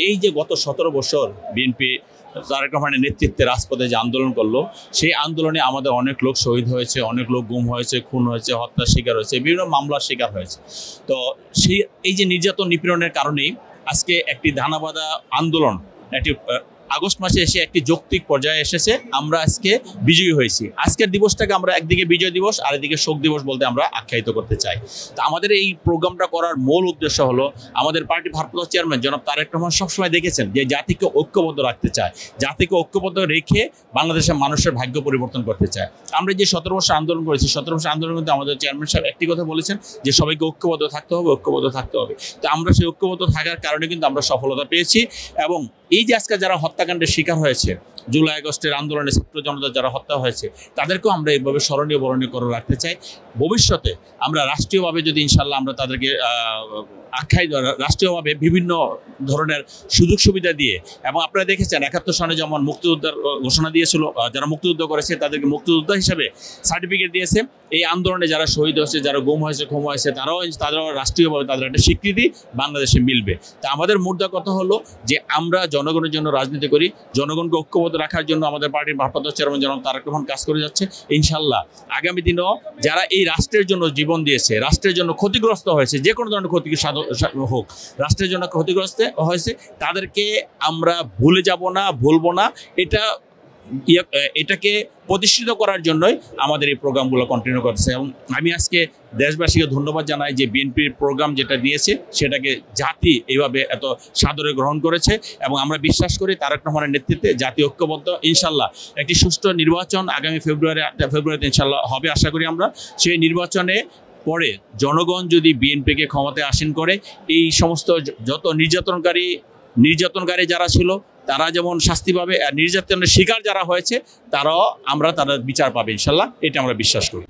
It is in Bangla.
এই যে গত 17 বছর বিএনপি তারেক রহমানের নেতৃত্বে রাজপথে যে আন্দোলন করলো, সেই আন্দোলনে আমাদের অনেক লোক শহীদ হয়েছে, অনেক লোক গুম হয়েছে, খুন হয়েছে, হত্যার শিকার হয়েছে, বিভিন্ন মামলার শিকার হয়েছে। তো এই যে নির্যাতন নিপীড়নের কারণেই আজকে একটি ধানাবাঁধা আন্দোলন একটি আগস্ট মাসে এসে একটি যৌক্তিক পর্যায়ে এসেছে। আমরা আজকে বিজয়ী হয়েছি। আজকের দিবসটাকে আমরা একদিকে বিজয় দিবস আর এদিকে শোক দিবস বলতে আমরা আখ্যায়িত করতে চাই। তো আমাদের এই প্রোগ্রামটা করার মূল উদ্দেশ্য হলো, আমাদের পার্টি ভারপ্রাপ্ত চেয়ারম্যান জনাব তারেক রহমান সবসময় দেখেছেন যে জাতিকে ঐক্যবদ্ধ রাখতে চায়, জাতিকে ঐক্যবদ্ধ রেখে বাংলাদেশের মানুষের ভাগ্য পরিবর্তন করতে চায়। আমরা যে 17 বছর আন্দোলন করেছি, 17 বছর আন্দোলন কিন্তু আমাদের চেয়ারম্যান সাহেব একটি কথা বলেছেন যে সবাইকে ঐক্যবদ্ধ থাকতে হবে, ঐক্যবদ্ধ থাকতে হবে। তো আমরা সেই ঐক্যবদ্ধ থাকার কারণে কিন্তু আমরা সফলতা পেয়েছি। এবং এই যে আজকে যারা হত্যাকাণ্ডের শিকার হয়েছে, জুলাই আগস্টের আন্দোলনে ছাত্র জনতা যারা হত্যা হয়েছে, তাদেরকেও আমরা এইভাবে স্মরণীয় বরণীয় করে রাখতে চাই। ভবিষ্যতে আমরা রাষ্ট্রীয়ভাবে যদি ইনশাল্লাহ আমরা তাদেরকে রাষ্ট্রীয়ভাবে বিভিন্ন ধরনের সুযোগ সুবিধা দিয়ে, এবং আপনারা দেখেছেন 71 সনে যেমন মুক্তিযোদ্ধার ঘোষণা দিয়েছিল, যারা মুক্তিযুদ্ধ করেছে তাদেরকে মুক্তিযোদ্ধা হিসাবে সার্টিফিকেট দিয়েছে। এই আন্দোলনে যারা শহীদ হয়েছে, যারা গুম হয়েছে, খুম হয়েছে, তারাও রাষ্ট্রীয়ভাবে তাদের একটা স্বীকৃতি বাংলাদেশে মিলবে। তা আমাদের মুদ্রা কথা হলো যে আমরা জনগণের জন্য রাজনীতি করি, জনগণকে ঐক্যবদ্ধ রাখার জন্য আমাদের পার্টির ভারপ্রাপ্ত চেয়ারম্যান জনাব তারেক রহমান কাজ করে যাচ্ছে। ইনশাল্লাহ আগামী দিনেও যারা এই রাষ্ট্রের জন্য জীবন দিয়েছে, রাষ্ট্রের জন্য ক্ষতিগ্রস্ত হয়েছে, যে কোনো ধরনের ক্ষতি হোক, রাষ্ট্রের জন্য ক্ষতিগ্রস্ত হয়েছে, তাদেরকে আমরা ভুলে যাব না, ভুলবো না। এটাকে প্রতিষ্ঠিত করার জন্যই আমাদের এই প্রোগ্রামগুলো কন্টিনিউ করতেছে। এবং আমি আজকে দেশবাসীকে ধন্যবাদ জানাই যে বিএনপির প্রোগ্রাম যেটা দিয়েছে সেটাকে জাতি এইভাবে এত সাদরে গ্রহণ করেছে। এবং আমরা বিশ্বাস করি তারেক রহমানের নেতৃত্বে জাতি ঐক্যবদ্ধ। ইনশাল্লাহ একটি সুষ্ঠু নির্বাচন আগামী ফেব্রুয়ারিতে ইনশাল্লাহ হবে আশা করি আমরা। সেই নির্বাচনে পরে জনগণ যদি বিএনপিকে ক্ষমতায় আসীন করে, এই সমস্ত যত নির্যাতনকারী যারা ছিল তারা যেমন শাস্তি পাবে, আর নির্যাতনের শিকার যারা হয়েছে তারাও তাদের বিচার পাবে ইনশাল্লাহ, এটা আমরা বিশ্বাস করি।